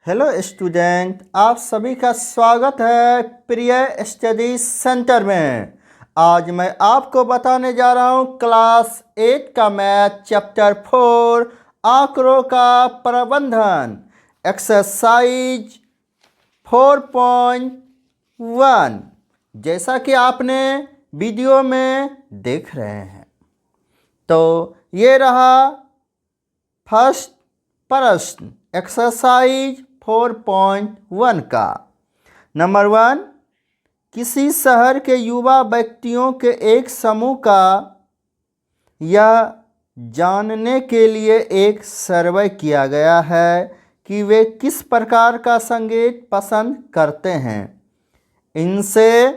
Hello student, आप सभी का स्वागत है प्रिय स्टडी सेंटर में। आज मैं आपको बताने जा रहा हूँ क्लास 8 का मैथ चैप्टर 4 आंकड़ों का प्रबंधन एक्सरसाइज 4.1। जैसा कि आपने वीडियो में देख रहे हैं, तो ये रहा फर्स्ट प्रश्न एक्सरसाइज 4.1 का। नंबर 1, किसी शहर के युवा व्यक्तियों के एक समूह का यह जानने के लिए एक सर्वे किया गया है कि वे किस प्रकार का संगीत पसंद करते हैं। इनसे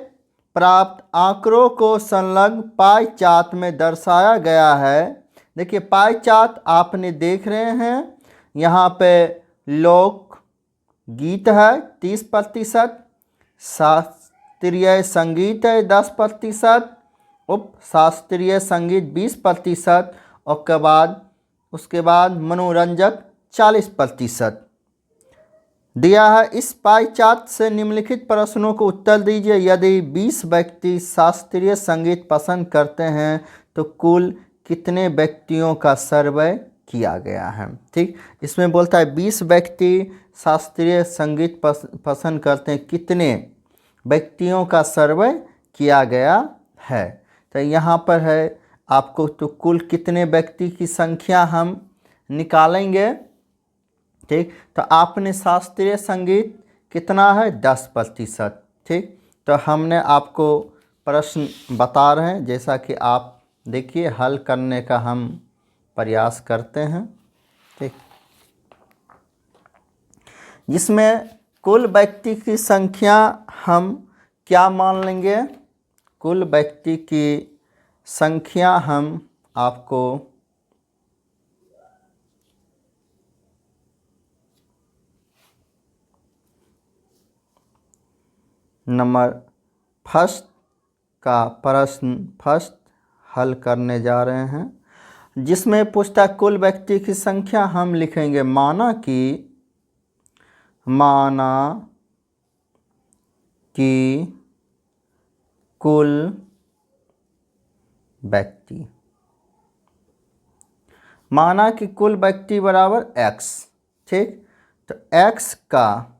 प्राप्त आंकड़ों को संलग्न पाई चार्ट में दर्शाया गया है। देखिए, पाई चार्ट आपने देख रहे हैं। यहाँ पे लोक गीत है 30%, शास्त्रीय संगीत है 10%, उप शास्त्रीय संगीत 20%, और उसके बाद मनोरंजक 40% दिया है। इस पाई चार्ट से निम्नलिखित प्रश्नों को उत्तर दीजिए। यदि 20 व्यक्ति शास्त्रीय संगीत पसंद करते हैं तो कुल कितने व्यक्तियों का सर्वे किया गया है। ठीक, इसमें बोलता है 20 व्यक्ति शास्त्रीय संगीत पसंद करते हैं, कितने व्यक्तियों का सर्वे किया गया है। तो यहाँ पर है आपको, तो कुल कितने व्यक्ति की संख्या हम निकालेंगे। ठीक, तो आपने शास्त्रीय संगीत कितना है 10%। ठीक, तो हमने आपको प्रश्न बता रहे हैं, जैसा कि आप देखिए हल करने का हम प्रयास करते हैं। ठीक, जिसमें कुल व्यक्ति की संख्या हम क्या मान लेंगे। कुल व्यक्ति की संख्या हम आपको नंबर फर्स्ट का प्रश्न फर्स्ट हल करने जा रहे हैं, जिसमें पूछता कुल व्यक्ति की संख्या हम लिखेंगे माना कि कुल व्यक्ति, माना कि कुल व्यक्ति बराबर x। ठीक, तो x का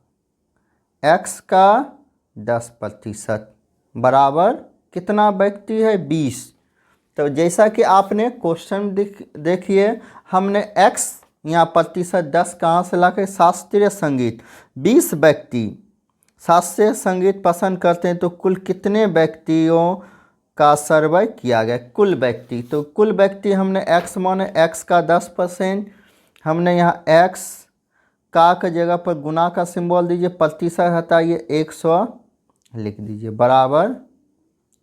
10% बराबर कितना व्यक्ति है 20। तो जैसा कि आपने क्वेश्चन देखिए, हमने x यहाँ प्रतिशत 10 कहाँ से ला के, शास्त्रीय संगीत 20 व्यक्ति शास्त्रीय संगीत पसंद करते हैं तो कुल कितने व्यक्तियों का सर्वे किया गया। कुल व्यक्ति, तो कुल व्यक्ति हमने x माने, x का 10%, हमने यहाँ x का जगह पर गुना का सिंबल दीजिए, प्रतिशत हटाइए 100 लिख दीजिए बराबर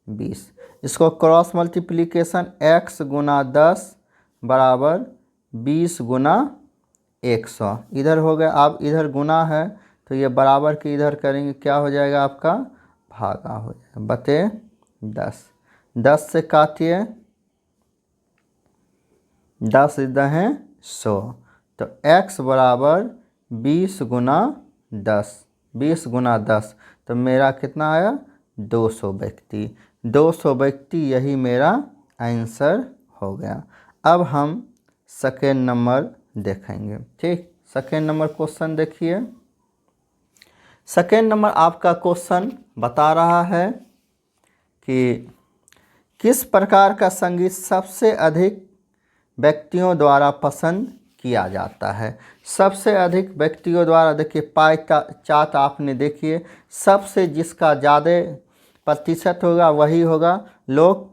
20। इसको क्रॉस मल्टीप्लिकेशन x गुना 10 बराबर 20 गुना 100 इधर हो गया। अब इधर गुना है तो ये बराबर के इधर करेंगे, क्या हो जाएगा आपका भागा हो जाएगा बटे 10। 10 से काटिए, 10 दहें 100, तो x बराबर 20 गुना 10, 20 गुना 10, तो मेरा कितना आया 200 व्यक्ति। 200 व्यक्ति, यही मेरा आंसर हो गया। अब हम सेकेंड नंबर देखेंगे। ठीक, सेकेंड नंबर क्वेश्चन देखिए। सेकेंड नंबर आपका क्वेश्चन बता रहा है कि किस प्रकार का संगीत सबसे अधिक व्यक्तियों द्वारा पसंद किया जाता है। सबसे अधिक व्यक्तियों द्वारा, देखिए पाई चार्ट आपने देखिए, सबसे जिसका ज़्यादा प्रतिशत होगा वही होगा। लोक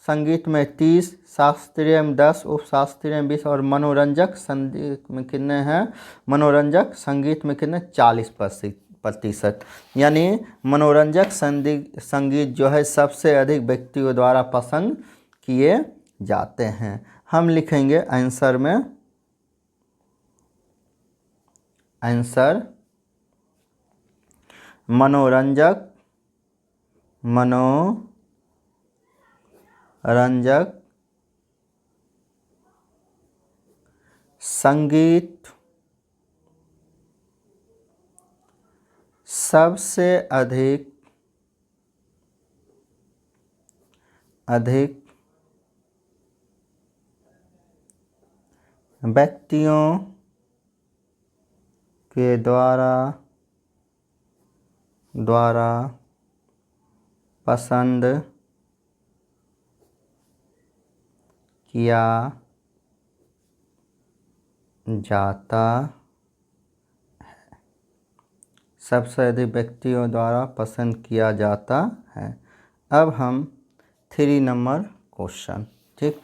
संगीत में 30, शास्त्रीय में 10, उपशास्त्रीय में 20, और मनोरंजक संगीत में कितने हैं, मनोरंजक संगीत में कितने 40%। यानी मनोरंजक संगीत जो है सबसे अधिक व्यक्तियों द्वारा पसंद किए जाते हैं। हम लिखेंगे आंसर में, आंसर मनोरंजक संगीत सबसे अधिक व्यक्तियों के द्वारा पसंद किया जाता है। सबसे अधिक व्यक्तियों द्वारा पसंद किया जाता है। अब हम 3 नंबर क्वेश्चन, ठीक,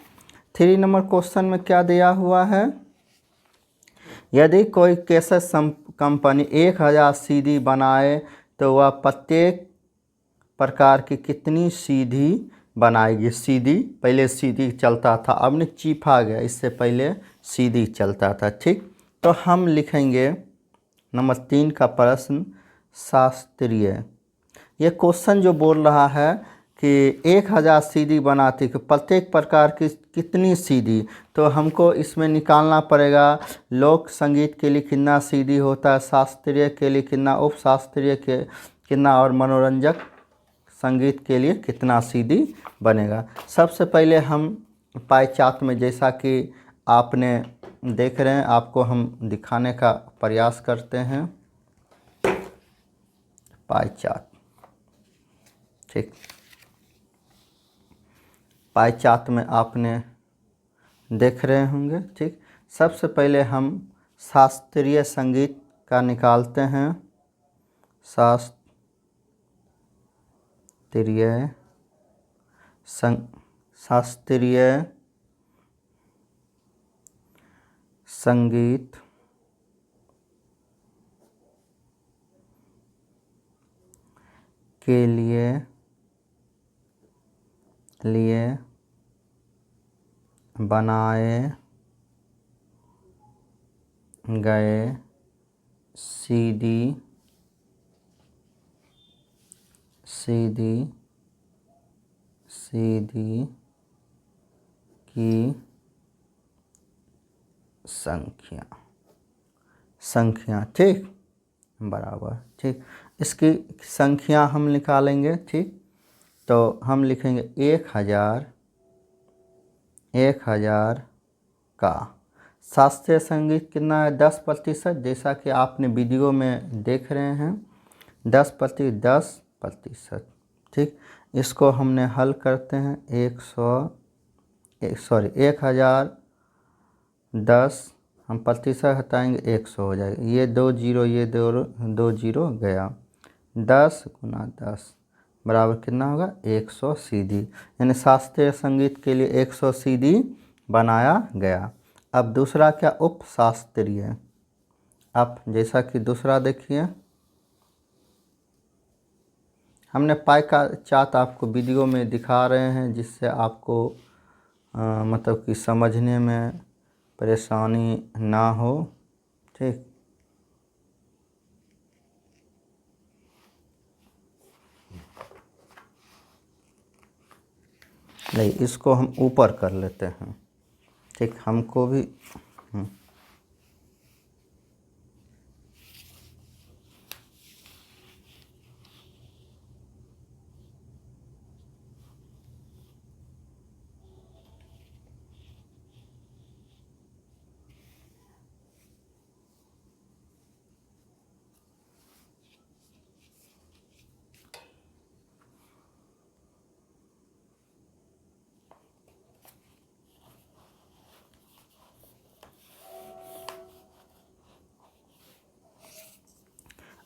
3 नंबर क्वेश्चन में क्या दिया हुआ है? यदि कोई कैसेट कंपनी 1000 सीडी बनाए तो वह प्रत्येक प्रकार की कितनी सीडी बनाएगी? सीडी, पहले सीडी चलता था, अब ने चिप आ गया, इससे पहले सीडी चलता था, ठीक। तो हम लिखेंगे नंबर 3 का प्रश्न शास्त्रीय। ये क्वेश्चन जो बोल रहा है कि 1000 सीडी बनाती, कि प्रत्येक प्रकार की कितनी सीडी, तो हमको इसमें निकालना पड़ेगा लोक संगीत के लिए कितना सीडी होता है, शास्त्रीय के लिए कितना, उपशास्त्रीय के कितना, और मनोरंजक संगीत के लिए कितना सीडी बनेगा। सबसे पहले हम पाई चार्ट में, जैसा कि आपने देख रहे हैं, आपको हम दिखाने का प्रयास करते हैं। पाई चार्ट, ठीक, पाई चार्ट में आपने देख रहे होंगे, ठीक। सबसे पहले हम शास्त्रीय संगीत का निकालते हैं। शास्त्रीय संगीत के लिए बनाए गए सीडी की संख्या, ठीक, बराबर, ठीक। इसकी संख्या हम निकालेंगे, ठीक। तो हम लिखेंगे 1000 का शास्त्रीय संगीत कितना है? 10%, जैसा कि आपने वीडियो में देख रहे हैं, 10%, ठीक। इसको हमने हल करते हैं। 1010 हम प्रतिशत हटाएंगे, 100 हो जाएगा। ये 2 जीरो, ये 2 जीरो गया। 10 गुना 10 बराबर कितना होगा? 100 सीडी। यानी शास्त्रीय संगीत के लिए 100 सीडी बनाया गया। अब दूसरा क्या? उपशास्त्रीय। अब जैसा कि दूसरा देखिए, हमने पाई का चार्ट आपको वीडियो में दिखा रहे हैं, जिससे आपको मतलब कि समझने में परेशानी ना हो, ठीक। नहीं, इसको हम ऊपर कर लेते हैं, ठीक, हमको भी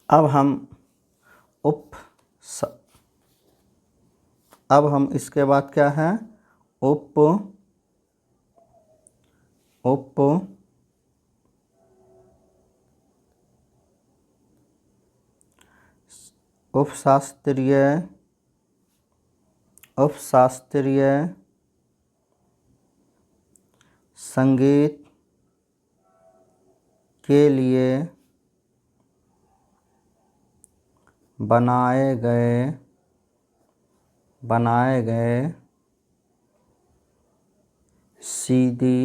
अब हम इसके बाद क्या है? उपशास्त्रीय संगीत के लिए बनाए गए सीडी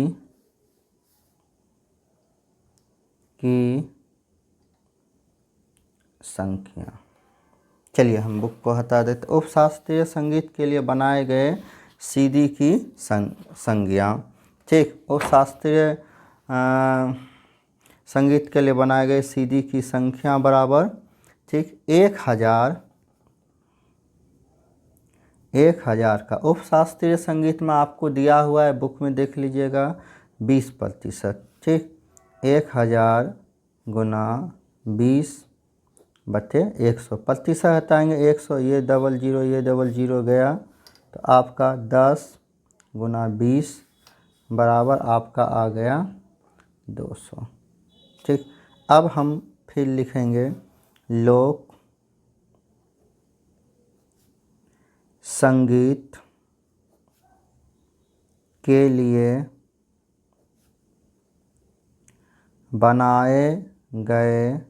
की संख्या। चलिए हम बुक को हटा देते। उपशास्त्रीय संगीत के लिए बनाए गए सीडी की संज्ञा। ठीक, उपशास्त्रीय संगीत के लिए बनाए गए सीडी की संख्या बराबर, ठीक, 1000 का। उपशास्त्रीय संगीत में आपको दिया हुआ है, बुक में देख लीजिएगा, 20%। ठीक, 1000 गुना 20/100। प्रतिशत हटाएंगे 100, ये डबल जीरो गया, तो आपका 10 गुना 20 बराबर आपका आ गया 200। ठीक, अब हम फिर लिखेंगे लोक संगीत के लिए बनाए गए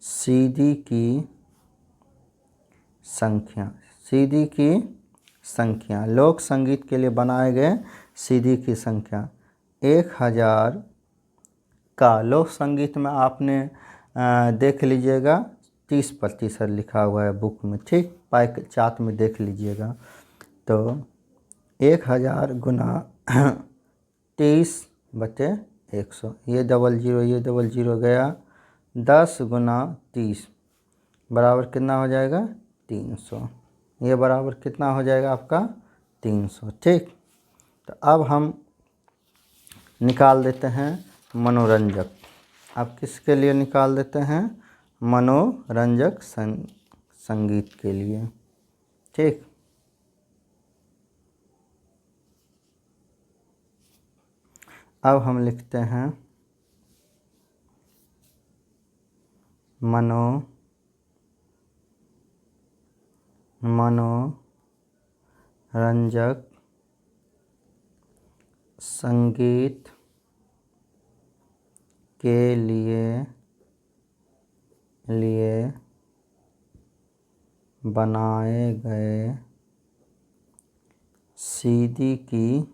सीडी की संख्या। सीडी की संख्या, लोक संगीत के लिए बनाए गए सीडी की संख्या 1000 का। लोक संगीत में आपने देख लीजिएगा 30% लिखा हुआ है बुक में। ठीक, पाई चार्ट में देख लीजिएगा। तो 1000 गुना 30/100, ये डबल जीरो गया, 10 गुना 30 बराबर कितना हो जाएगा 300। ये बराबर कितना हो जाएगा आपका 300। ठीक, तो अब हम निकाल देते हैं मनोरंजक। अब किसके लिए निकाल देते हैं? मनोरंजक संगीत के लिए। ठीक, अब हम लिखते हैं मनोरंजक संगीत के लिए बनाए गए सीडी की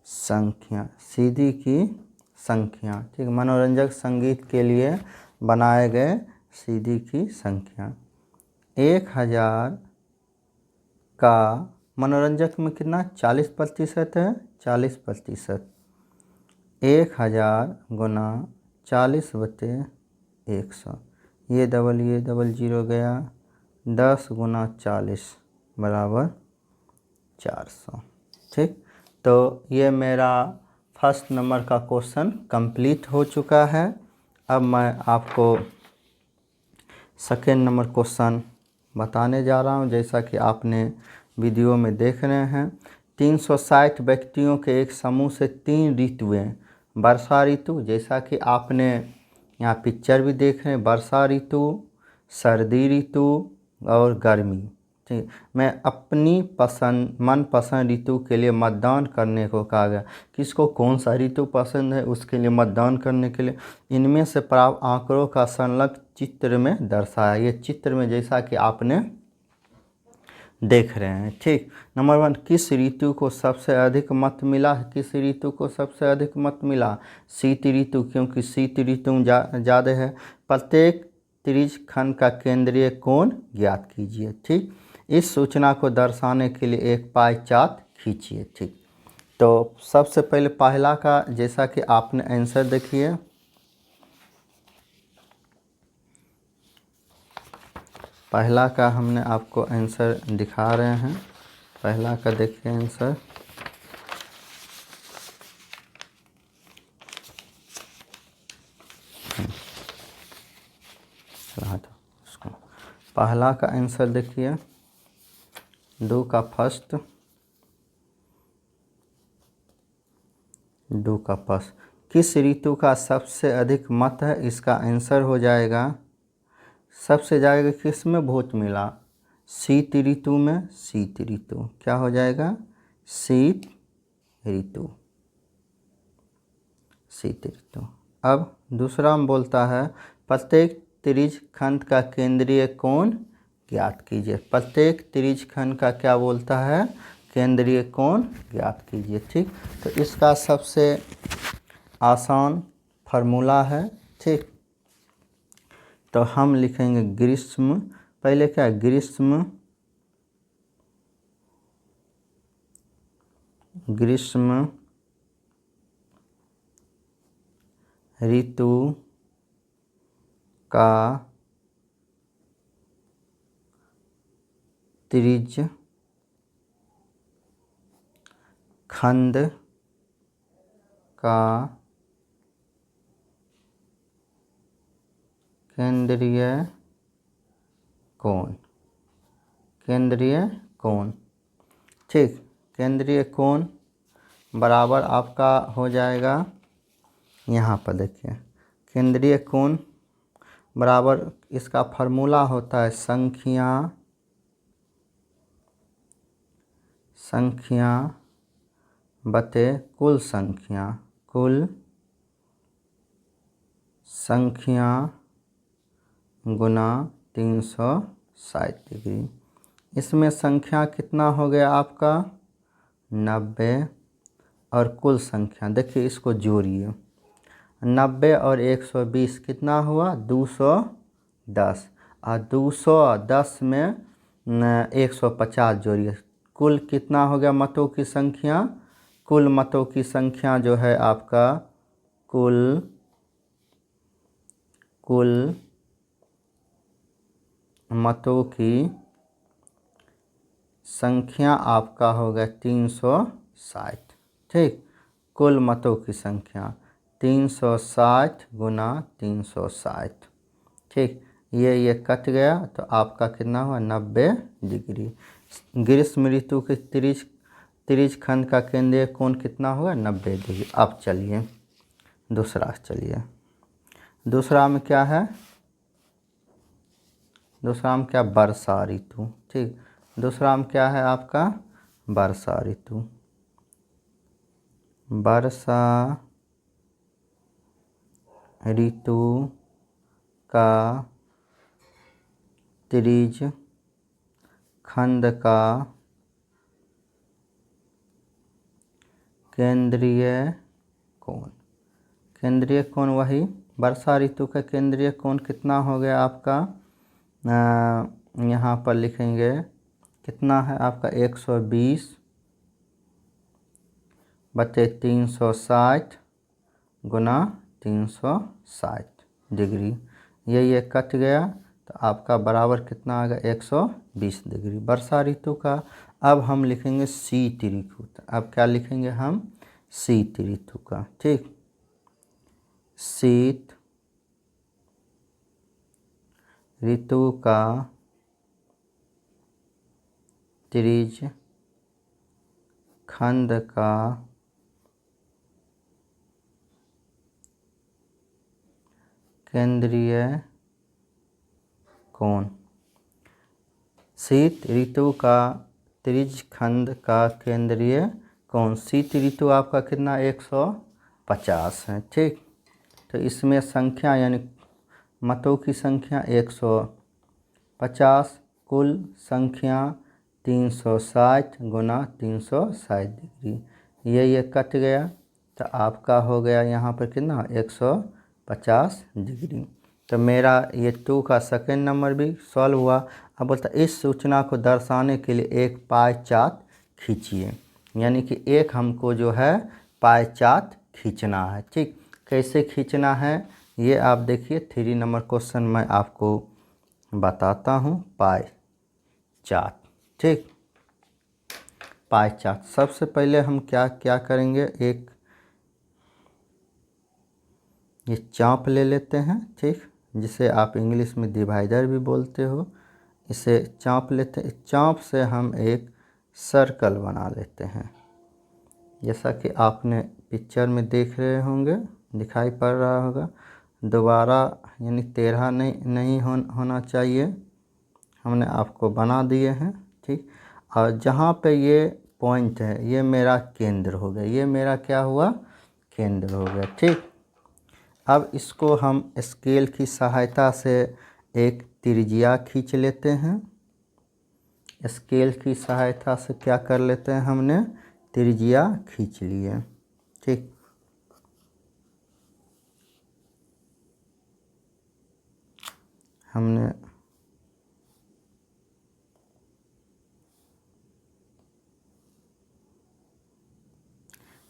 संख्या। सीडी की संख्या, ठीक, मनोरंजक संगीत के लिए बनाए गए सीडी की संख्या 1000 का। मनोरंजक में कितना 40% है, 40%। 1000 गुना 40/100, ये डबल जीरो गया, 10 गुना 40 बराबर 400। ठीक, तो ये मेरा फर्स्ट नंबर का क्वेश्चन कंप्लीट हो चुका है। अब मैं आपको सेकेंड नंबर क्वेश्चन बताने जा रहा हूँ। जैसा कि आपने वीडियो में देख रहे हैं, 360 व्यक्तियों के एक समूह से 3 ऋतुएं, वर्षा ऋतु, जैसा कि आपने यहाँ पिक्चर भी देख रहे हैं, वर्षा ऋतु, सर्दी ऋतु और गर्मी। ठीक, मैं अपनी मनपसंद ऋतु के लिए मतदान करने को कहा गया। किसको कौन सा ऋतु पसंद है उसके लिए मतदान करने के लिए इनमें से प्राप्त आंकड़ों का संलग्न चित्र में दर्शाया। ये चित्र में जैसा कि आपने देख रहे हैं। ठीक, नंबर 1, किस ऋतु को सबसे अधिक मत मिला? किस ऋतु को सबसे अधिक मत मिला? शीत ऋतु, क्योंकि शीत ऋतु ज़्यादा है। प्रत्येक त्रिज खंड का केंद्रीय कोण ज्ञात कीजिए। ठीक, इस सूचना को दर्शाने के लिए एक पाई चार्ट खींचिए। ठीक, तो सबसे पहले पहला का, जैसा कि आपने आंसर देखिए, पहला का हमने आपको आंसर दिखा रहे हैं। पहला का देखिए आंसर, पहला का आंसर देखिए, 2 का फर्स्ट, 2 का फर्स्ट। किस ऋतु का सबसे अधिक मत है? इसका आंसर हो जाएगा, सबसे जाएगा किस में वोट मिला? शीत ऋतु में। शीत ऋतु क्या हो जाएगा? शीत ऋतु, शीत ऋतु। अब दूसरा में बोलता है प्रत्येक त्रिज खंड का केंद्रीय कोण ज्ञात कीजिए। प्रत्येक त्रिज खंड का क्या बोलता है? केंद्रीय कोण ज्ञात कीजिए। ठीक, तो इसका सबसे आसान फार्मूला है। ठीक, तो हम लिखेंगे ग्रीष्म, पहले क्या है, ग्रीष्म, ग्रीष्म ऋतु का त्रिज खंड का केंद्रीय कोण, केंद्रीय कोण, ठीक। केंद्रीय कोण बराबर आपका हो जाएगा, यहाँ पर देखिए, केंद्रीय कोण बराबर इसका फार्मूला होता है संख्या बटे कुल संख्या, कुल संख्या गुना 360 डिग्री। इसमें संख्या कितना हो गया आपका 90, और कुल संख्या देखिए, इसको जोड़िए, 90 और 120 कितना हुआ 210, और 210 में 150 जोड़िए, कुल कितना हो गया मतों की संख्या, कुल मतों की संख्या जो है आपका कुल मतों की संख्या आपका होगा 360, ठीक। कुल मतों की संख्या 360 गुना 360, ठीक। ये कट गया तो आपका कितना हुआ 90 डिग्री। ग्रीष्म ऋतु के त्रिज खंड का केंद्रीय कोण कितना हुआ 90 डिग्री। अब चलिए दूसरा, चलिए दूसरा में क्या है, दूसरा में क्या, वर्षा ऋतु, ठीक। दूसरा में क्या है आपका वर्षा ऋतु, वर्षा ऋतु का त्रिज खंड का केंद्रीय कोण, केंद्रीय कोण वही वर्षा ऋतु का केंद्रीय कोण कितना हो गया आपका, यहाँ पर लिखेंगे कितना है आपका 120 बटे 360 गुना 360 डिग्री। ये कट गया तो आपका बराबर कितना आ गया 120 डिग्री वर्षा ऋतु का। अब हम लिखेंगे शीत ऋतु, अब क्या लिखेंगे हम शीत ऋतु का, ठीक। शीत ऋतु का त्रिज खंड का केंद्रीय कोण, शीत ऋतु का त्रिज खंड का केंद्रीय कोण, शीत ऋतु आपका कितना 150 है, ठीक। तो इसमें संख्या यानी मतों की संख्या 150, कुल संख्या 360 गुना 360 डिग्री। ये कट गया तो आपका हो गया यहाँ पर कितना 150 डिग्री। तो मेरा ये 2 का सेकेंड नंबर भी सॉल्व हुआ। अब बोलता इस सूचना को दर्शाने के लिए एक पाई चार्ट खींचिए, यानी कि एक हमको जो है पाई चार्ट खींचना है, ठीक। कैसे खींचना है ये आप देखिए, 3 नंबर क्वेश्चन मैं आपको बताता हूँ। पाई चार्ट, ठीक। पाई चार्ट सबसे पहले हम क्या करेंगे, एक ये चाप ले लेते हैं, ठीक, जिसे आप इंग्लिश में डिवाइडर भी बोलते हो। इसे चाप लेते हैं, चाप से हम एक सर्कल बना लेते हैं, जैसा कि आपने पिक्चर में देख रहे होंगे, दिखाई पड़ रहा होगा। दोबारा यानी टेढ़ा नहीं होना चाहिए, हमने आपको बना दिए हैं, ठीक। और जहाँ पे ये पॉइंट है ये मेरा केंद्र हो गया, ये मेरा क्या हुआ केंद्र हो गया, ठीक। अब इसको हम स्केल की सहायता से एक त्रिज्या खींच लेते हैं। स्केल की सहायता से क्या कर लेते हैं, हमने त्रिज्या खींच लिए, ठीक। हमने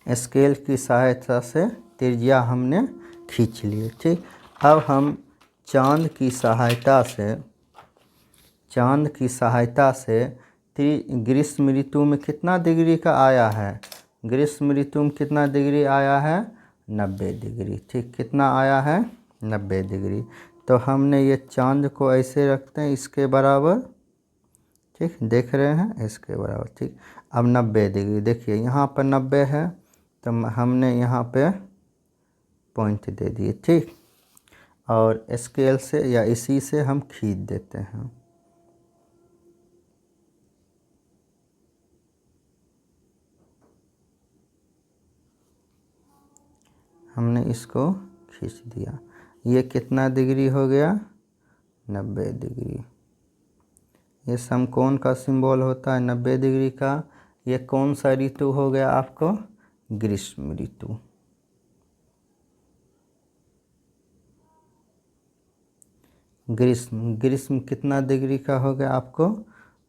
स्केल की सहायता से त्रिज्या हमने खींच लिए। ठीक, अब हम चांद की सहायता से ग्रीष्म ऋतु में कितना डिग्री का आया है? ग्रीष्म ऋतु में कितना डिग्री आया है? 90 डिग्री। ठीक, कितना आया है? 90 डिग्री। तो हमने ये चांद को ऐसे रखते हैं इसके बराबर। ठीक, देख रहे हैं, इसके बराबर। ठीक, अब 90 डिग्री देखिए यहाँ पर 90 है तो हमने यहाँ पे पॉइंट दे दिए। ठीक, और स्केल से या इसी से हम खींच देते हैं। हमने इसको खींच दिया। ये कितना डिग्री हो गया? 90 डिग्री। ये समकोण का सिंबल होता है 90 डिग्री का। ये कौन सा ऋतु हो गया आपको? ग्रीष्म ऋतु। ग्रीष्म कितना डिग्री का हो गया आपको?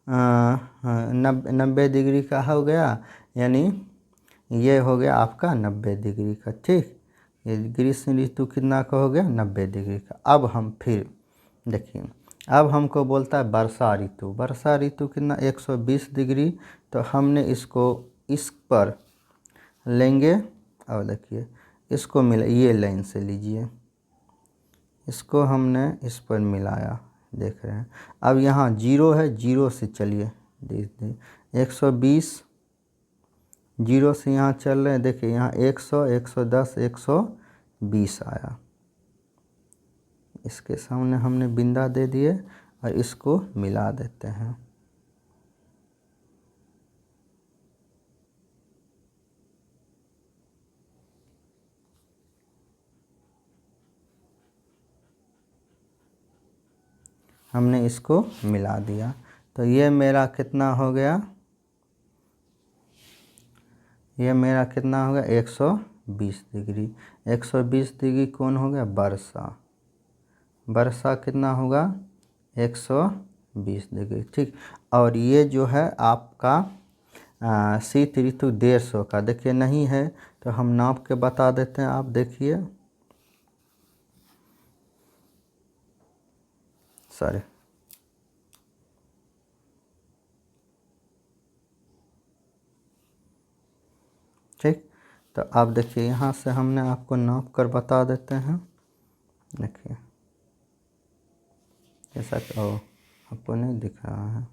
90 डिग्री का हो गया, यानी ये हो गया आपका 90 डिग्री का। ठीक, ये ग्रीष्म ऋतु कितना का हो गया? 90 डिग्री का। अब हम फिर देखिए, अब हमको बोलता है वर्षा ऋतु। वर्षा ऋतु कितना? 120 डिग्री। तो हमने इसको इस पर लेंगे और देखिए इसको मिला, ये लाइन से लीजिए, इसको हमने इस पर मिलाया, देख रहे हैं। अब यहाँ 0 है, 0 से चलिए, देखिए 120, 0 से यहाँ चल रहे हैं, देखिए यहाँ 100, 110, 120 आया। इसके सामने हमने बिंदा दे दिए और इसको मिला देते हैं। हमने इसको मिला दिया तो ये मेरा कितना हो गया? ये मेरा कितना हो गया? 120 डिग्री। 120 डिग्री कौन हो गया? वर्षा। वर्षा कितना होगा? 120 डिग्री। ठीक, और ये जो है आपका शीत ऋतु 150 का, देखिए नहीं है तो हम नाप के बता देते हैं। आप देखिए, सॉरी, ठीक, तो आप देखिए यहाँ से हमने आपको नाप कर बता देते हैं। देखिए जैसा कि आपको नहीं दिख रहा है,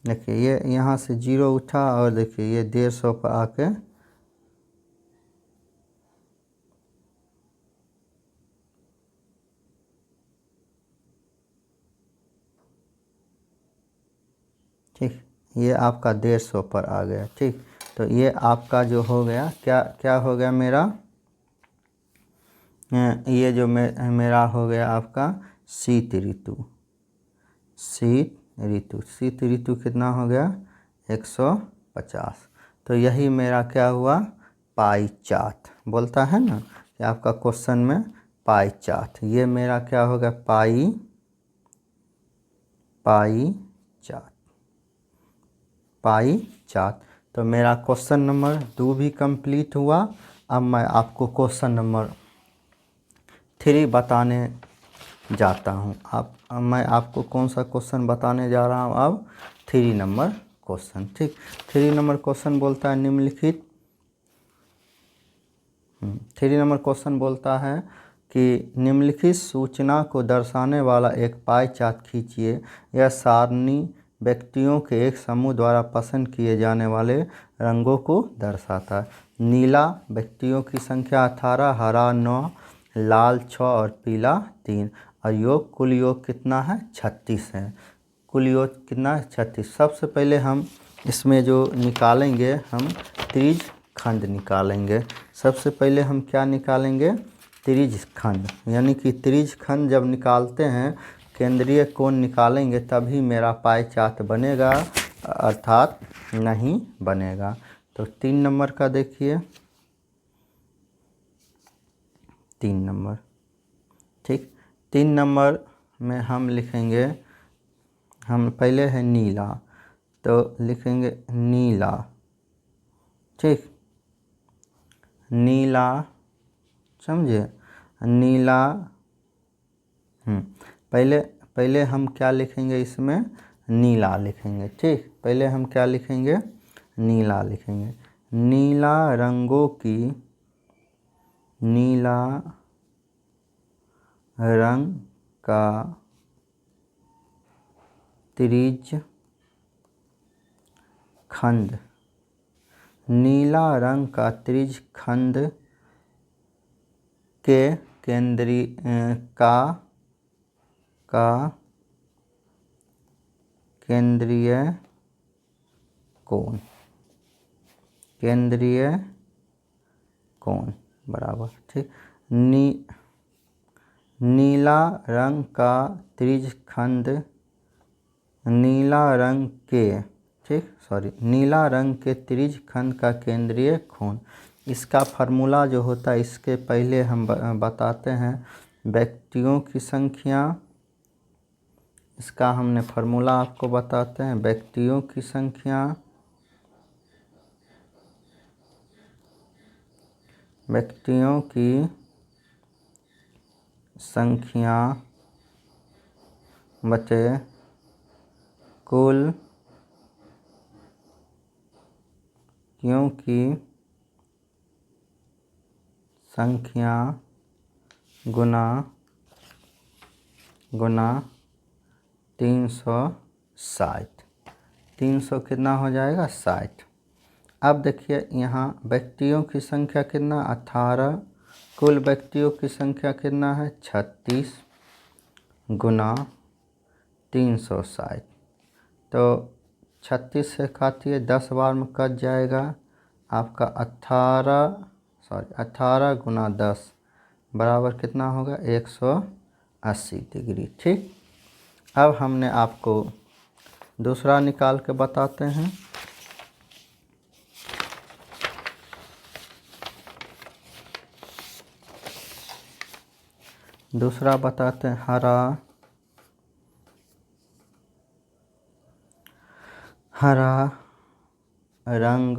देखिए ये यहाँ से 0 उठा और देखिए ये 150 पर आके ठीक, ये आपका 150 पर आ गया। ठीक, तो ये आपका जो हो गया, क्या हो गया मेरा? ये जो मेरा हो गया आपका शीत ऋतु। शीत ऋतु कितना हो गया? 150। तो यही मेरा क्या हुआ? पाई चार्ट बोलता है ना कि आपका क्वेश्चन में पाई चार्ट, ये मेरा क्या हो गया? Pie chart. तो मेरा क्वेश्चन नंबर 2 भी कंप्लीट हुआ। अब मैं आपको क्वेश्चन नंबर 3 बताने जाता हूँ। मैं आपको कौन सा क्वेश्चन बताने जा रहा हूँ? अब 3 नंबर क्वेश्चन। ठीक, 3 नंबर क्वेश्चन बोलता है निम्नलिखित 3 नंबर क्वेश्चन बोलता है कि निम्नलिखित सूचना को दर्शाने वाला एक पाई चार्ट खींचिए। यह सारणी व्यक्तियों के एक समूह द्वारा पसंद किए जाने वाले रंगों को दर्शाता है। नीला व्यक्तियों की संख्या 18, हरा 9, लाल 6 और पीला 3, और कुल योग कितना है? 36 है। कुल योग कितना है? 36। सबसे पहले हम इसमें जो निकालेंगे, हम त्रिज खंड निकालेंगे। सबसे पहले हम क्या निकालेंगे? त्रिज खंड, यानी कि त्रिज खंड जब निकालते हैं, केंद्रीय कोण निकालेंगे तभी मेरा पाई चार्ट बनेगा, अर्थात नहीं बनेगा। तो 3 नंबर का देखिए, 3 नंबर। ठीक, 3 नंबर में हम लिखेंगे, हम पहले है नीला, तो लिखेंगे नीला। ठीक, नीला, समझे, नीला। पहले हम क्या लिखेंगे इसमें, नीला लिखेंगे। ठीक, पहले हम क्या लिखेंगे, नीला लिखेंगे। नीला रंगों की, नीला रंग का त्रिज खंड, नीला रंग का त्रिज खंड के केंद्रीय केंद्रीय कोण, केंद्रीय कोण बराबर। ठीक, नीला रंग का त्रिज खंड, नीला रंग के, ठीक सॉरी, नीला रंग के त्रिज खंड का केंद्रीय कोण। इसका फार्मूला जो होता है, इसके पहले हम बताते हैं व्यक्तियों की संख्या। इसका हमने फार्मूला आपको बताते हैं, व्यक्तियों की संख्या, व्यक्तियों की संख्या बटे कुल, क्योंकि संख्या गुना 360। 300 कितना हो जाएगा, 60। अब देखिए यहाँ व्यक्तियों की संख्या कितना, 18, कुल व्यक्तियों की संख्या कितना है, 36 गुना 360। तो 36 से काटिए, 10 बार में कट जाएगा आपका 18 गुना 10 बराबर कितना होगा, 180 डिग्री। ठीक, अब हमने आपको दूसरा निकाल के बताते हैं। दूसरा बताते हैं, हरा रंग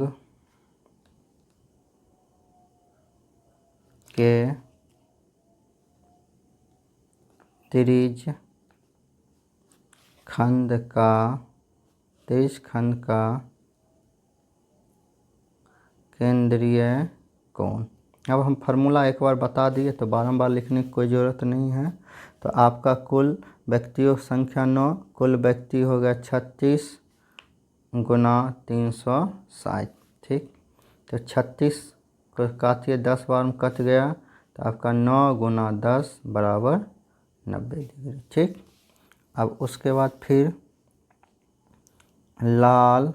के त्रिज खंड का केंद्रीय कोण। अब हम फार्मूला एक बार बता दिए तो बारंबार लिखने की कोई ज़रूरत नहीं है। तो आपका कुल व्यक्तियों की संख्या 9, कुल व्यक्ति हो गया 36 गुना 360। ठीक, तो 36 को काटिए, 10 बार में कट गया, तो आपका 9 गुना 10 बराबर 90 डिग्री। ठीक, अब उसके बाद फिर लाल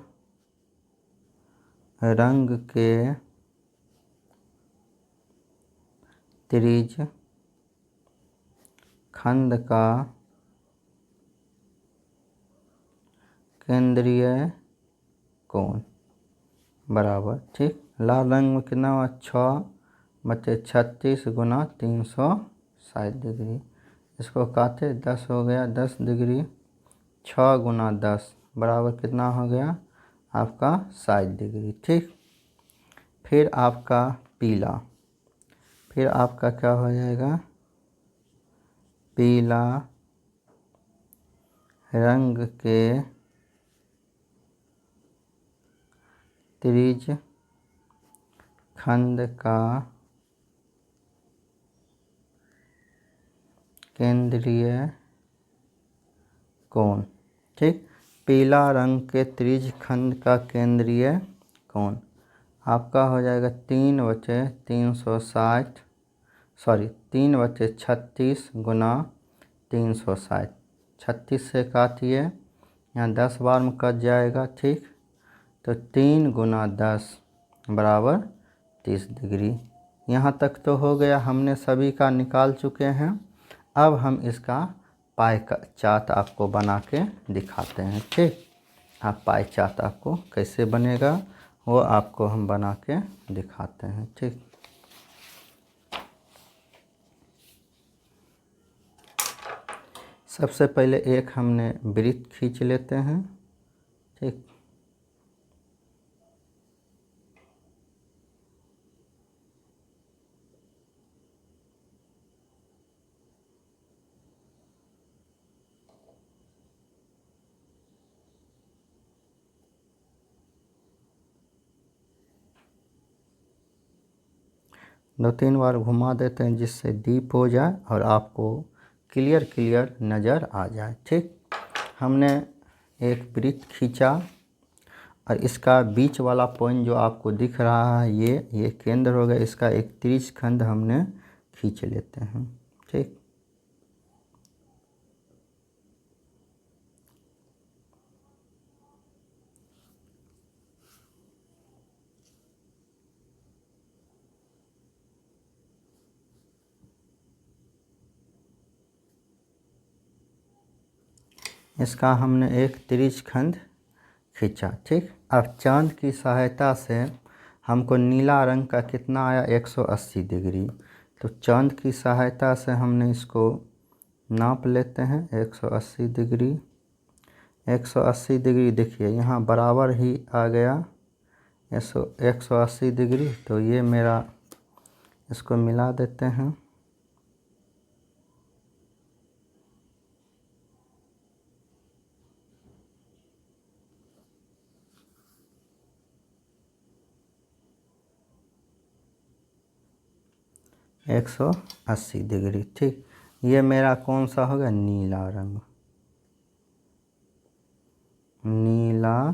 रंग के त्रिज खंड का केंद्रीय कोण बराबर। ठीक, लाल रंग में कितना हुआ, 6 बटे 36 गुना 360 डिग्री। इसको काटे, 10 हो गया, 10 डिग्री, 6 गुना 10 बराबर कितना हो गया आपका 60 डिग्री। ठीक, फिर आपका पीला, फिर आपका क्या हो जाएगा, पीला रंग के त्रिज खंड का केंद्रीय कोण। ठीक, पीला रंग के त्रिज खंड का केंद्रीय कोण आपका हो जाएगा 3 बटे 360, सॉरी 3 बटे 36 गुना 360। 36 से काटिए, यहाँ 10 बार में कट जाएगा। ठीक, तो 3 गुना 10 बराबर 30 डिग्री। यहाँ तक तो हो गया, हमने सभी का निकाल चुके हैं। अब हम इसका पाई का चार्ट आपको बना के दिखाते हैं। ठीक, आप पाई चार्ट आपको कैसे बनेगा वो आपको हम बना के दिखाते हैं। ठीक, सबसे पहले एक हमने वृत्त खींच लेते हैं। ठीक, दो तीन बार घुमा देते हैं जिससे डीप हो जाए और आपको क्लियर नज़र आ जाए। ठीक, हमने एक वृत्त खींचा और इसका बीच वाला पॉइंट जो आपको दिख रहा है ये केंद्र हो गया। इसका एक त्रिज्य खंड हमने खींच लेते हैं। ठीक, इसका हमने एक त्रिज्य खंड खींचा। ठीक, अब चांद की सहायता से हमको नीला रंग का कितना आया 180 डिग्री। तो चांद की सहायता से हमने इसको नाप लेते हैं 180 डिग्री। 180 डिग्री देखिए यहाँ बराबर ही आ गया 180 डिग्री। तो ये मेरा, इसको मिला देते हैं। एक 180 डिग्री। ठीक, ये मेरा कौन सा होगा, नीला रंग। नीला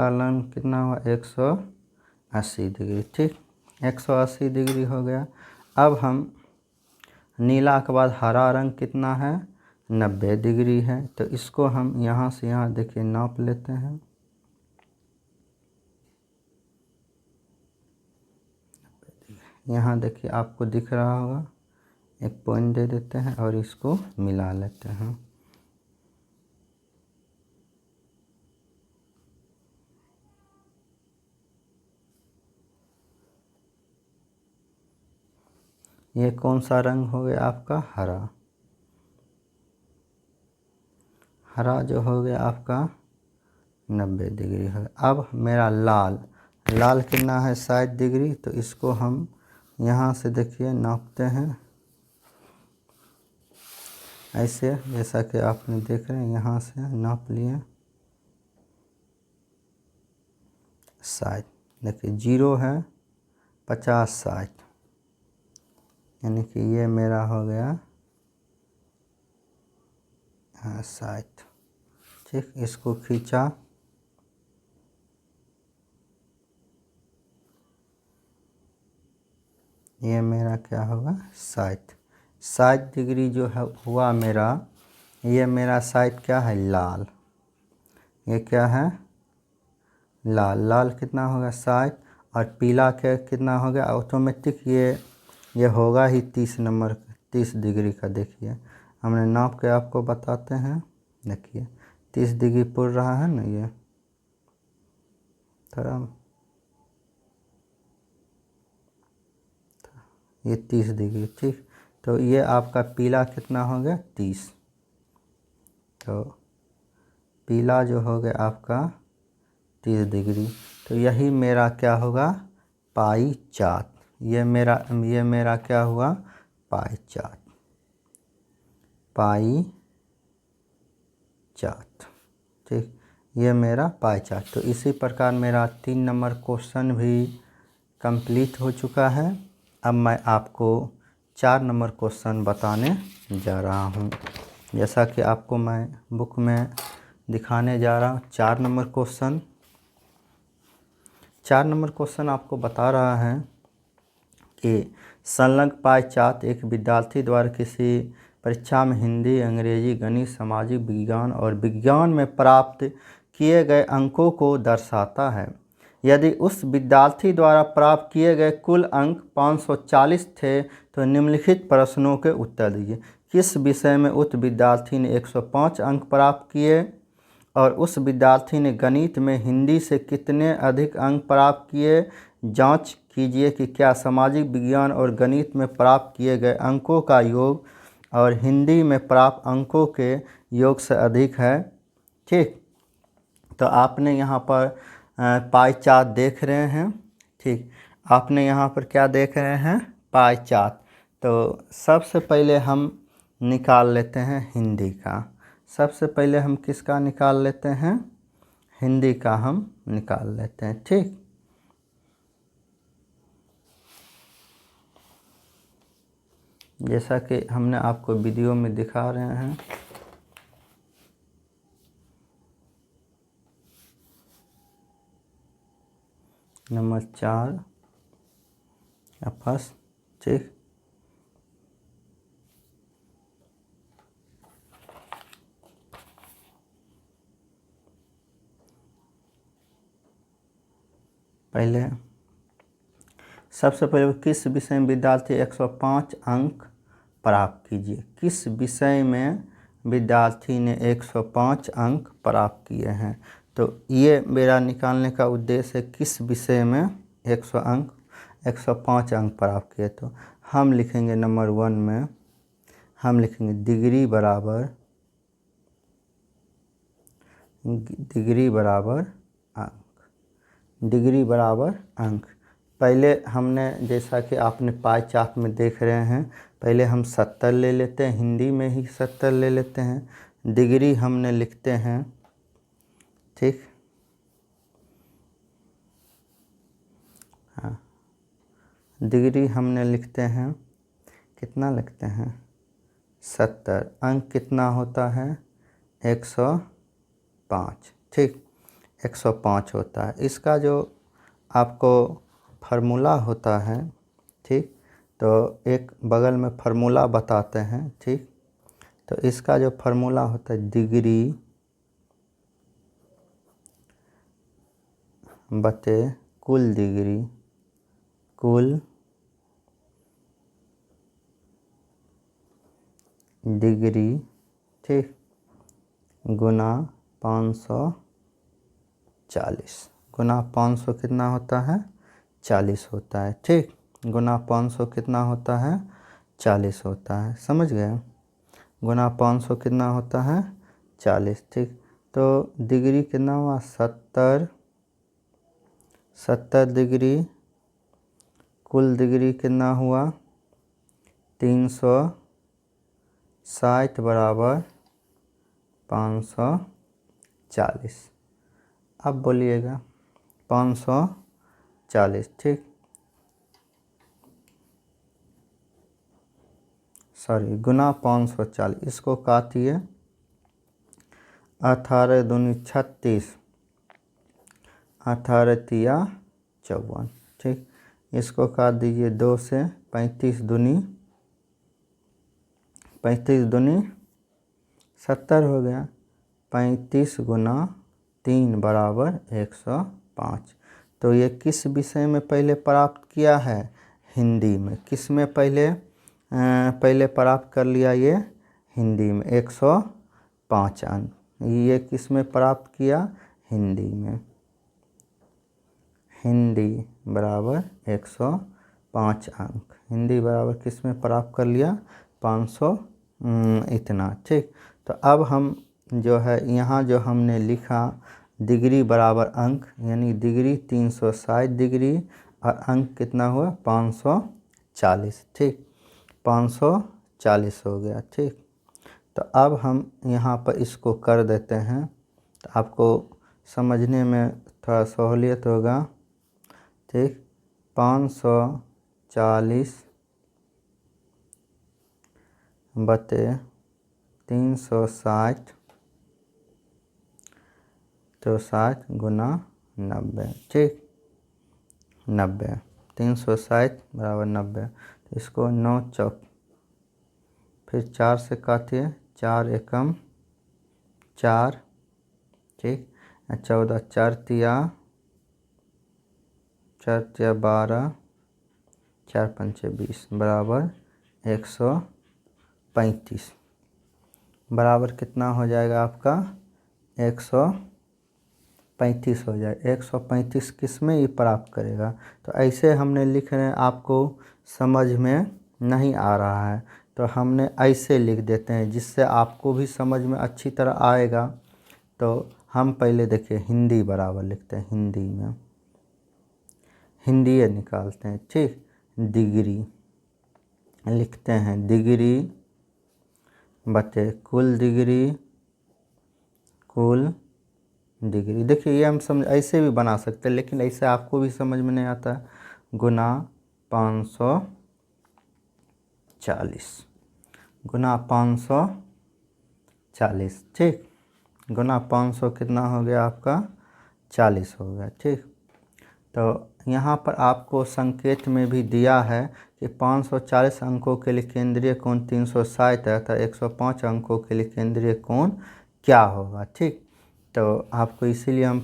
रंग कितना हुआ 180 डिग्री। ठीक, 180 डिग्री हो गया। अब हम नीला के बाद हरा रंग कितना है 90 डिग्री है। तो इसको हम यहाँ से यहाँ देखिए नाप लेते हैं। यहाँ देखिए आपको दिख रहा होगा, एक पॉइंट दे देते हैं और इसको मिला लेते हैं। ये कौन सा रंग हो गया आपका, हरा। हरा जो हो गया आपका 90 डिग्री है। अब मेरा लाल कितना है 60 डिग्री। तो इसको हम यहाँ से देखिए नापते हैं ऐसे, जैसा कि आपने देख रहे हैं यहाँ से नाप लिए 60। देखिए 0 है 50 60, यानी कि ये मेरा हो गया 60। ठीक, इसको खींचा, ये मेरा क्या होगा 60 डिग्री जो है हुआ मेरा। ये मेरा 60 क्या है, लाल। ये क्या है, लाल कितना होगा 60। और पीला क्या कितना हो गया, ऑटोमेटिक ये होगा ही 30 डिग्री का। देखिए हमने नाप के आपको बताते हैं। देखिए 30 डिग्री पुर रहा है ना, ये थोड़ा ये 30 डिग्री। ठीक, तो ये आपका पीला कितना हो गया 30। तो पीला जो हो गया आपका 30 डिग्री। तो यही मेरा क्या होगा, पाई चार्ट। ये मेरा क्या हुआ, पाई चार्ट। ठीक, ये मेरा पाई चार्ट। तो इसी प्रकार मेरा 3 नंबर क्वेश्चन भी कंप्लीट हो चुका है। अब मैं आपको 4 नंबर क्वेश्चन बताने जा रहा हूँ। जैसा कि आपको मैं बुक में दिखाने जा रहा हूँ 4 नंबर क्वेश्चन। 4 नंबर क्वेश्चन आपको बता रहा है कि संलग्न पाई चार्ट एक विद्यार्थी द्वारा किसी परीक्षा में हिंदी, अंग्रेजी, गणित, सामाजिक विज्ञान और विज्ञान में प्राप्त किए गए अंकों को दर्शाता है। यदि उस विद्यार्थी द्वारा प्राप्त किए गए कुल अंक 540 थे तो निम्नलिखित प्रश्नों के उत्तर दीजिए। किस विषय में उस विद्यार्थी ने 105 अंक प्राप्त किए और उस विद्यार्थी ने गणित में हिंदी से कितने अधिक अंक प्राप्त किए। जांच कीजिए कि क्या सामाजिक विज्ञान और गणित में प्राप्त किए गए अंकों का योग और हिंदी में प्राप्त अंकों के योग से अधिक है। ठीक, तो आपने यहाँ पर पाई चार्ट देख रहे हैं। ठीक, आपने यहाँ पर क्या देख रहे हैं? Pie chart. तो सबसे पहले हम निकाल लेते हैं हिंदी का। सबसे पहले हम किसका निकाल लेते हैं? हिंदी का हम निकाल लेते हैं। ठीक, जैसा कि हमने आपको वीडियो में दिखा रहे हैं। नंबर 4 या फर्स्ट। ठीक, पहले सबसे पहले किस विषय में विद्यार्थी 105 अंक प्राप्त कीजिए। किस विषय में विद्यार्थी ने 105 अंक प्राप्त किए हैं? तो ये मेरा निकालने का उद्देश्य है, किस विषय में 105 अंक प्राप्त किए। तो हम लिखेंगे नंबर 1 में हम लिखेंगे डिग्री बराबर अंक। डिग्री बराबर अंक। पहले हमने, जैसा कि आपने पाई चार्ट में देख रहे हैं, पहले हम 70 ले लेते हैं, हिंदी में ही 70 ले लेते हैं। डिग्री हमने लिखते हैं। ठीक, हाँ, डिग्री हमने लिखते हैं, कितना लिखते हैं? 70। अंक कितना होता है? 105। ठीक, 105 होता है। इसका जो आपको फार्मूला होता है, ठीक, तो एक बगल में फार्मूला बताते हैं। ठीक, तो इसका जो फार्मूला होता है, डिग्री बटे कुल डिग्री, कुल डिग्री, ठीक, गुना 540। गुना 500 कितना होता है? 40 होता है। ठीक, गुना 500 कितना होता है? 40 होता है। समझ गए? गुना 500 कितना होता है? 40। ठीक, तो डिग्री कितना हुआ? 70। 70 डिग्री, कुल डिग्री कितना हुआ? 360 बराबर 540। अब बोलिएगा 540। ठीक, सॉरी, गुना 540। इसको काटिए, 18 दूनी 36, 18 तिया 54। ठीक, इसको काट दीजिए 2 से, 35 दूनी 70 हो गया। 35 गुना 3 बराबर 105। तो ये किस विषय में पहले प्राप्त किया है? हिंदी में। किस में पहले प्राप्त कर लिया? ये हिंदी में 105 अंक। ये किस में प्राप्त किया? हिंदी में। हिंदी बराबर 105 अंक। हिंदी बराबर किस में प्राप्त कर लिया? 500 इतना। ठीक, तो अब हम जो है यहाँ जो हमने लिखा डिग्री बराबर अंक, यानी डिग्री 360 डिग्री और अंक कितना हुआ? 540। ठीक, 540 हो गया। ठीक, तो अब हम यहाँ पर इसको कर देते हैं, तो आपको समझने में थोड़ा सहूलियत होगा। ठीक, 540 बटे 360 तो 60 गुना 90। ठीक, 90। 360 बराबर 90। तो इसको 9 चौक, फिर 4 से काटिए, 4 एकम 4। ठीक, 14 4 तिया 12, 4 पंचे 20 बराबर 135। बराबर कितना हो जाएगा आपका? 135 हो जाए। 135 किस में ये प्राप्त करेगा? तो ऐसे हमने लिख रहे हैं, आपको समझ में नहीं आ रहा है तो हमने ऐसे लिख देते हैं जिससे आपको भी समझ में अच्छी तरह आएगा। तो हम पहले देखिए हिंदी बराबर लिखते हैं, हिंदी में हिंदी निकालते हैं, ठीक। डिग्री लिखते हैं, डिग्री बटे कुल डिग्री, कुल डिग्री। देखिए ये हम समझ ऐसे भी बना सकते हैं, लेकिन ऐसे आपको भी समझ में नहीं आता, गुना 540, गुना 540, ठीक। गुना 500 कितना हो गया आपका, 40 हो गया, ठीक। तो यहाँ पर आपको संकेत में भी दिया है कि 540 अंकों के लिए केंद्रीय कोण 360 है, तो 105 अंकों के लिए केंद्रीय कोण क्या होगा, ठीक। तो आपको इसीलिए हम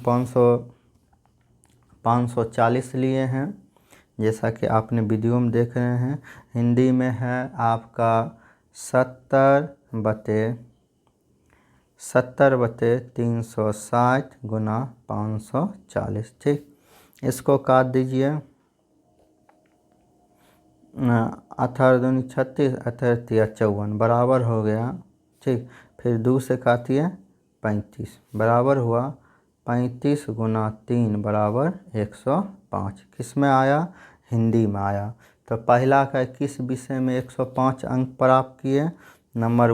540 लिए हैं, जैसा कि आपने वीडियो में देख रहे हैं। हिंदी में है आपका 70/360 गुना 540, ठीक। इसको काट दीजिए, 18×2 = 36, 18×3 = 54 बराबर हो गया, ठीक। फिर 2 से काटिए 35 बराबर हुआ 35 गुना 3 बराबर 105। किस में आया, हिंदी में आया। तो पहला का किस विषय में 105 अंक प्राप्त किए, नंबर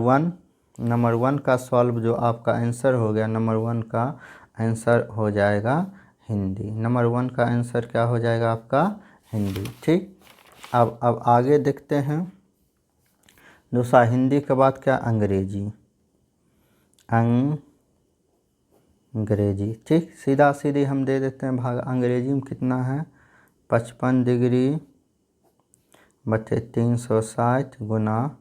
वन का सॉल्व जो आपका आंसर हो गया, नंबर 1 का आंसर हो जाएगा हिंदी। नंबर 1 का आंसर क्या हो जाएगा आपका, हिंदी, ठीक। अब आगे देखते हैं। दूसरा हिंदी के बाद क्या, अंग्रेजी, अंग्रेजी, ठीक। सीधा सीधी हम दे देते हैं भाग। अंग्रेजी में कितना है, 55 डिग्री बटे 360 गुना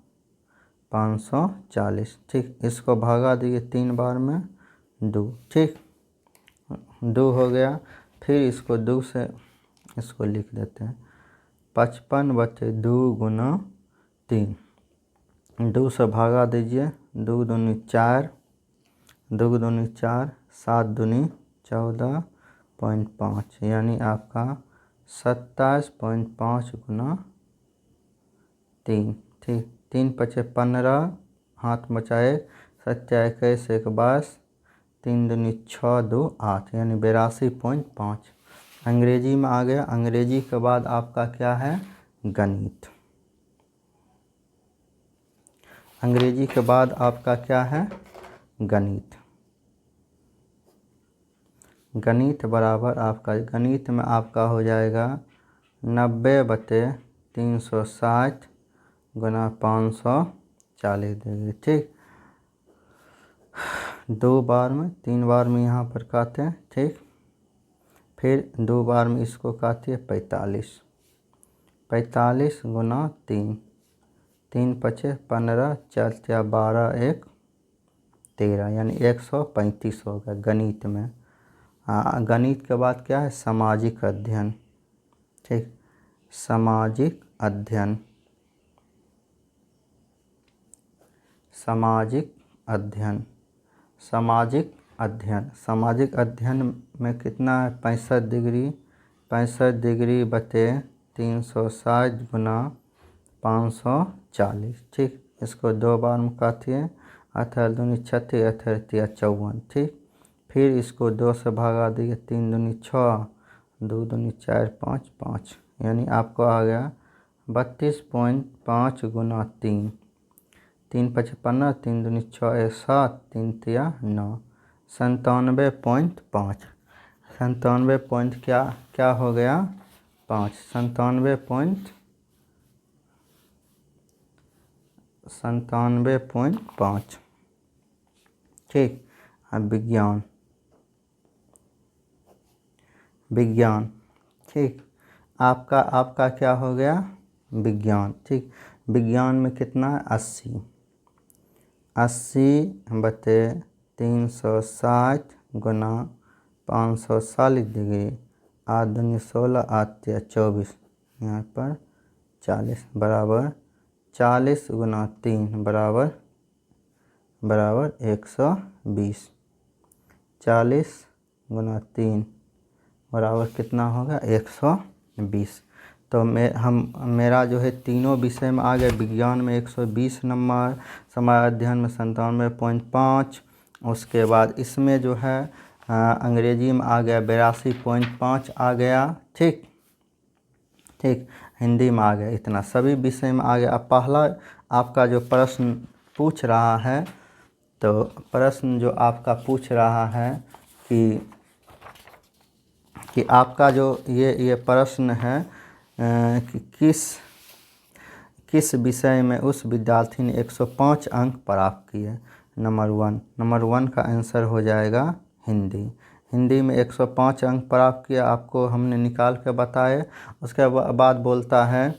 540, ठीक। इसको भागा दिए 3 बार में 2, ठीक। 2 हो गया। फिर इसको 2 से इसको लिख देते हैं 55/2 गुना 3, 2 से भागा दीजिए, 2 दूनी 4, 2 दूनी 4, 7 दूनी 14.5, यानी आपका 27.5 गुना 3, ठीक। 3 × 5 = 15, हाथ बचाए, 7 × 21 = 22, 3 दूनी 6, 2 8, यानी 82.5 अंग्रेजी में आ गया। अंग्रेजी के बाद आपका क्या है, गणित। अंग्रेजी के बाद आपका क्या है, गणित। गणित बराबर आपका, गणित में आपका हो जाएगा 90/360 गुना 540 डिग्री, ठीक। 2 बार में, 3 बार में यहाँ पर काटे, ठीक। फिर 2 बार में इसको काटिए 45, 45 गुना 3, 3 × 5 = 15, 4 × 12 = 13, यानी 135 होगा गणित में। हाँ, गणित के बाद क्या है, सामाजिक अध्ययन, ठीक। सामाजिक अध्ययन, सामाजिक अध्ययन, सामाजिक अध्ययन, सामाजिक अध्ययन में कितना है, 65 डिग्री, 65 डिग्री बटे 360 गुना 540, ठीक। इसको 2 बार में काटिए, 18 दूनी 36, 18 × 3 = 54, ठीक। फिर इसको 2 से भागा दिए, 3 दूनी 6, 2 दूनी 4, 5 5, यानी आपको आ गया 32.5 गुना 3, 3 × 5 = 15, 3 दूनी 6 = 7, 3 × 3 = 9, 97.5। 97 पॉइंट क्या हो गया, 5, 97.5, ठीक। अब विज्ञान, विज्ञान, ठीक। आपका क्या हो गया, विज्ञान, ठीक। विज्ञान में कितना है, 80, 80/360 गुना 540 डिग्री, 8 दूनी 16, 8 × 3 = 24, यहाँ पर 40 बराबर 40 गुना 3 बराबर 120, 40 गुना 3 बराबर कितना होगा, 120। तो मेरा जो है तीनों विषय में आ गया। विज्ञान में 120 नंबर, समाज अध्ययन में 97.5, उसके बाद इसमें जो है अंग्रेजी में आ गया 82.5 आ गया। ठीक, हिंदी में आ गया इतना, सभी विषय में आ गया। अब पहला आपका जो प्रश्न पूछ रहा है, तो प्रश्न जो आपका पूछ रहा है कि आपका जो ये प्रश्न है कि किस विषय में उस विद्यार्थी ने 105 अंक प्राप्त किए। नंबर वन का आंसर हो जाएगा हिंदी में 105 अंक प्राप्त किया, आपको हमने निकाल के बताए। उसके बाद बोलता है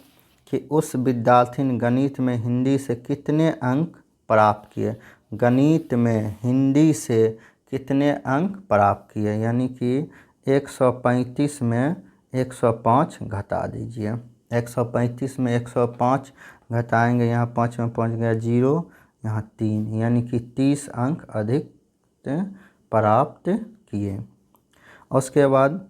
कि उस विद्यार्थी ने गणित में हिंदी से कितने अंक प्राप्त किए। गणित में हिंदी से कितने अंक प्राप्त किए, यानी कि 135 में 105 घटा दीजिए। 135 में 105 घटाएंगे, यहाँ 5 में पहुँच गया 0, यहाँ 3, यानी कि 30 अंक अधिक प्राप्त किए। उसके बाद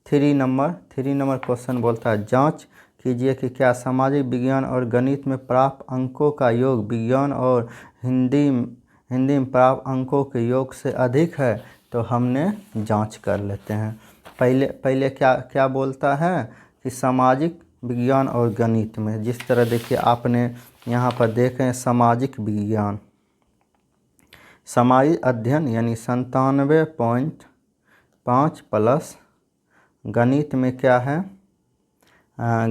3 नंबर क्वेश्चन बोलता है जांच कीजिए कि क्या सामाजिक विज्ञान और गणित में प्राप्त अंकों का योग विज्ञान और हिंदी में प्राप्त अंकों के योग से अधिक है। तो हमने जांच कर लेते हैं। पहले क्या बोलता है कि सामाजिक विज्ञान और गणित में, जिस तरह देखिए आपने यहाँ पर देखें सामाजिक विज्ञान, सामाजिक अध्ययन यानी 97.5 प्लस गणित में क्या है,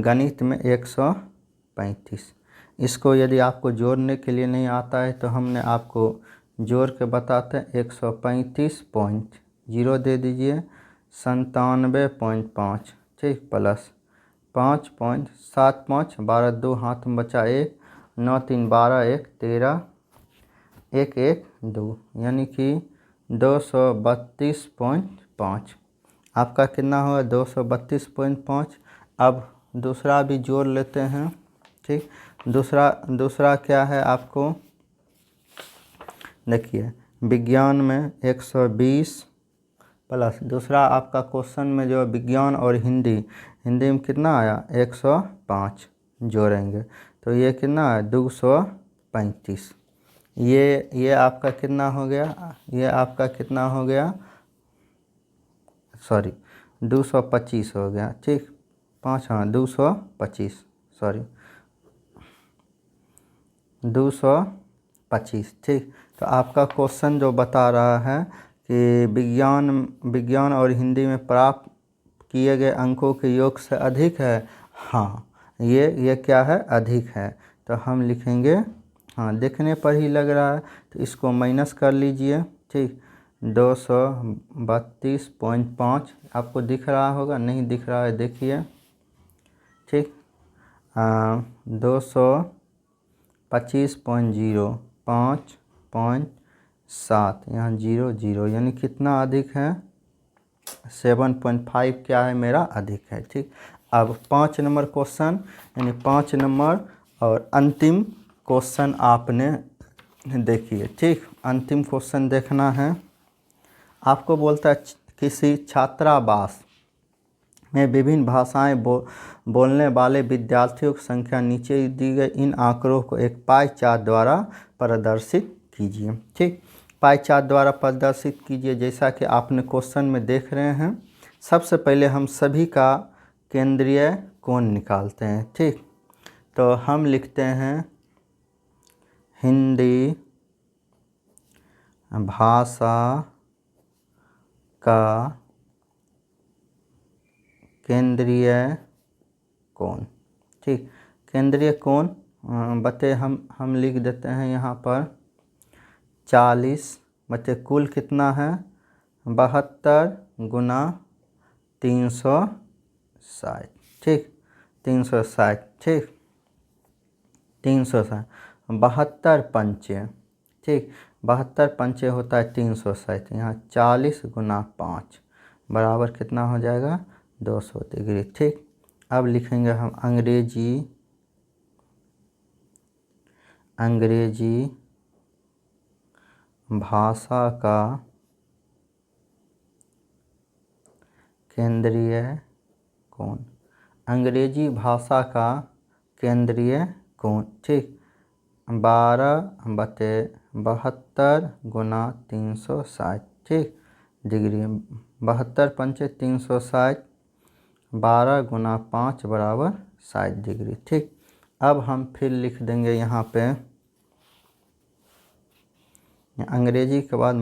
गणित में 135। इसको यदि आपको जोड़ने के लिए नहीं आता है तो हमने आपको जोड़ के बताते हैं। 135.0 दे दीजिए 97.5, ठीक, प्लस 5.75, 12 2 हाथ में बचा 1, 9 3 12, 1 13, 1 1 2, यानी कि 232.5। आपका कितना हुआ 232.5। अब दूसरा भी जोड़ लेते हैं। ठीक, दूसरा क्या है आपको देखिए, विज्ञान में 120 प्लस दूसरा आपका क्वेश्चन में जो विज्ञान और हिंदी में कितना आया 105 जोड़ेंगे तो ये कितना है 235। ये आपका कितना हो गया, ये आपका कितना हो गया, सॉरी 225 हो गया। ठीक, 5 हाँ 225, सॉरी 225। ठीक, तो आपका क्वेश्चन जो बता रहा है कि विज्ञान और हिंदी में प्राप्त किए गए अंकों के योग से अधिक है। हाँ, ये क्या है, अधिक है। तो हम लिखेंगे हाँ, देखने पर ही लग रहा है तो इसको माइनस कर लीजिए। ठीक, 232.5 आपको दिख रहा होगा, नहीं दिख रहा है देखिए। ठीक, 225.0 5.7, यहाँ 0 0, यानी कितना अधिक है 7.5 क्या है मेरा अधिक है। ठीक, अब 5 नंबर क्वेश्चन यानी 5 नंबर और अंतिम क्वेश्चन आपने देखिए। ठीक, अंतिम क्वेश्चन देखना है आपको। बोलता है किसी छात्रावास में विभिन्न भाषाएं बोलने वाले विद्यार्थियों की संख्या नीचे दी गई इन आंकड़ों को एक पाई चार्ट द्वारा प्रदर्शित कीजिए। ठीक, पाई चार्ट द्वारा प्रदर्शित कीजिए। जैसा कि आपने क्वेश्चन में देख रहे हैं, सबसे पहले हम सभी का केंद्रीय कोण निकालते हैं। ठीक, तो हम लिखते हैं हिंदी भाषा का केंद्रीय कोण। ठीक, केंद्रीय कोण बटे हम लिख देते हैं यहाँ पर 40 बटे कुल कितना है 72 गुना 360। ठीक, 360। ठीक, 360 72 पंचे। ठीक, 72 पंचे होता है 360, यहाँ 40 गुना 5 बराबर कितना हो जाएगा 200 डिग्री। ठीक, अब लिखेंगे हम अंग्रेजी भाषा का केंद्रीय कोण। अंग्रेजी भाषा का केंद्रीय कोण, ठीक, 12/72 गुना 360, ठीक, डिग्री। 72 पंचे 360, 12 गुना 5 बराबर 60 डिग्री, ठीक। अब हम फिर लिख देंगे यहाँ पे अंग्रेजी के बाद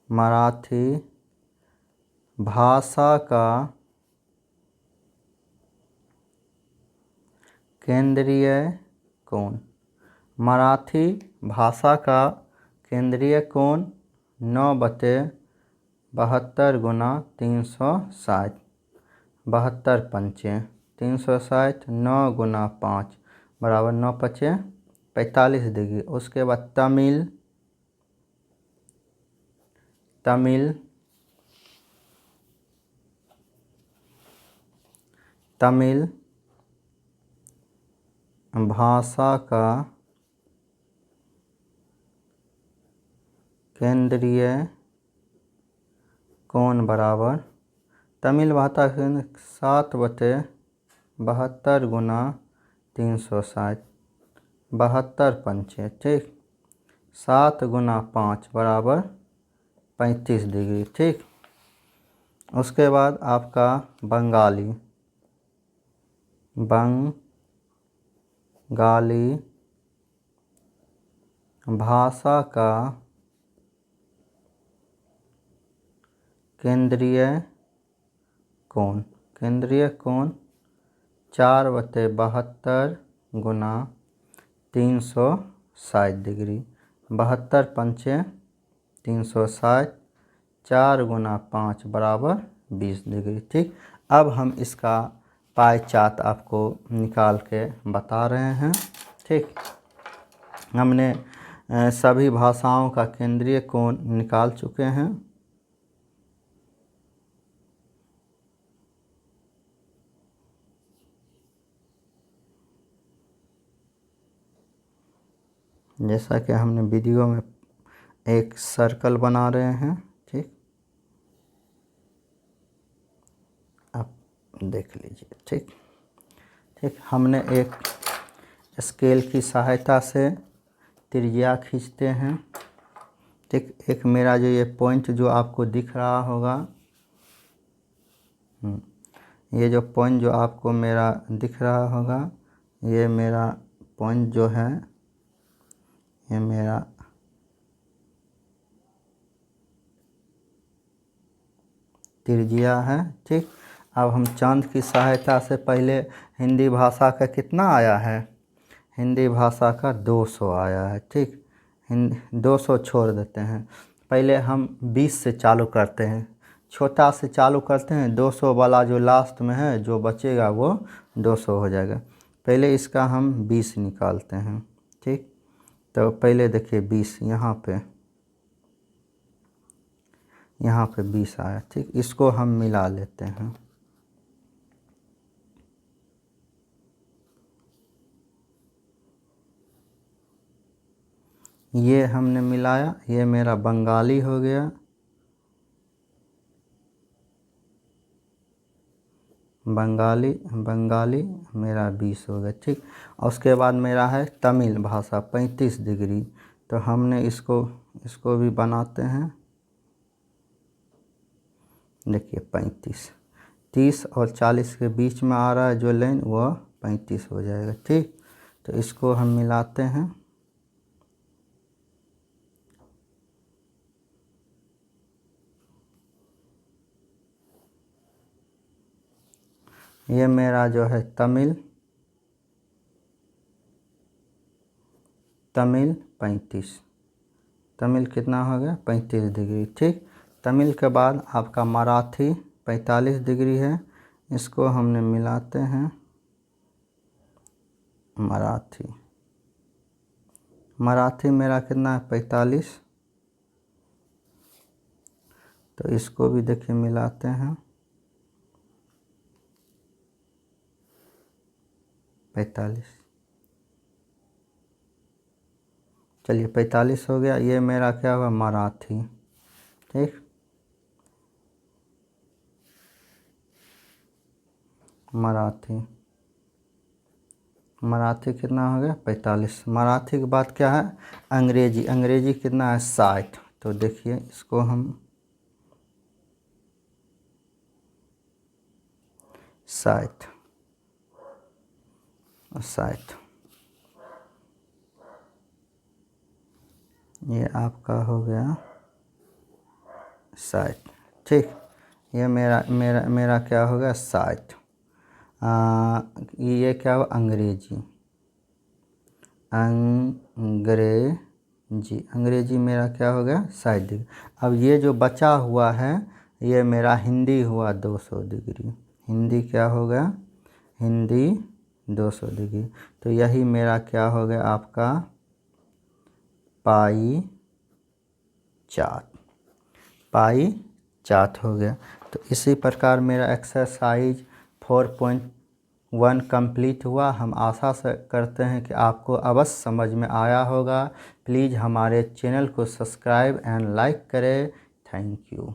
मराठी भाषा का केंद्रीय कोण। मराठी भाषा का केंद्रीय कोण 9/72 गुना 360, 72 पंचे 360, 9 गुना 5 बराबर 9 पचे 45 डिग्री। उसके बाद तमिल भाषा का केंद्रीय कोण बराबर तमिल भाषा के 7/72 गुना 360, 72 पंचे, ठीक, 7 गुना 5 बराबर 35 डिग्री, ठीक। उसके बाद आपका बंगाली भाषा का केंद्रीय कोण 4/72 गुना 360 डिग्री, 72 पंचे 360, 4 गुना 5 बराबर 20 डिग्री, ठीक। अब हम इसका पाई चार्ट आपको निकाल के बता रहे हैं, ठीक। हमने सभी भाषाओं का केंद्रीय कोण निकाल चुके हैं। जैसा कि हमने वीडियो में एक सर्कल बना रहे हैं, ठीक, आप देख लीजिए, ठीक। हमने एक स्केल की सहायता से त्रिज्या खींचते हैं, ठीक। एक मेरा जो ये पॉइंट जो आपको दिख रहा होगा, ये जो पॉइंट जो आपको मेरा दिख रहा होगा, ये मेरा पॉइंट जो है, ये मेरा त्रिज्या है, ठीक। अब हम चांद की सहायता से पहले हिंदी भाषा का कितना आया है, हिंदी भाषा का 200 आया है, ठीक। 200 छोड़ देते हैं, पहले हम 20 से चालू करते हैं, छोटा से चालू करते हैं, 200 वाला जो लास्ट में है जो बचेगा वो 200 हो जाएगा। पहले इसका हम 20 निकालते हैं, ठीक। तो पहले देखिए 20 यहाँ पे 20 आया, ठीक। इसको हम मिला लेते हैं, ये हमने मिलाया, ये मेरा बंगाली हो गया, बंगाली मेरा 20 हो गया, ठीक। और उसके बाद मेरा है तमिल भाषा 35 डिग्री, तो हमने इसको भी बनाते हैं, देखिए 35, 30 और 40 के बीच में आ रहा है जो लाइन, वह 35 हो जाएगा, ठीक। तो इसको हम मिलाते हैं, ये मेरा जो है तमिल 35, तमिल कितना हो गया 35 डिग्री, ठीक। तमिल के बाद आपका मराठी 45 डिग्री है, इसको हमने मिलाते हैं, मराठी मेरा कितना है 45, तो इसको भी देखिए मिलाते हैं, 45, चलिए 45 हो गया। ये मेरा क्या हुआ मराठी, ठीक। मराठी, मराठी कितना हो गया 45। मराठी के बाद क्या है अंग्रेजी, अंग्रेजी कितना है 60। तो देखिए इसको हम 60 ये आपका हो गया 60। ठीक, ये मेरा क्या हो गया 60। ये क्या हुआ अंग्रेजी, अंग्रेजी मेरा क्या हो गया 60 डिग्री। अब ये जो बचा हुआ है ये मेरा हिंदी हुआ 200 डिग्री। हिंदी क्या हो गया, हिंदी 200 डिग्री। तो यही मेरा क्या हो गया आपका पाई चार्ट हो गया। तो इसी प्रकार मेरा एक्सरसाइज 4.1 कंप्लीट हुआ। हम आशा से करते हैं कि आपको अवश्य समझ में आया होगा। प्लीज़ हमारे चैनल को सब्सक्राइब एंड लाइक करें। Thank you.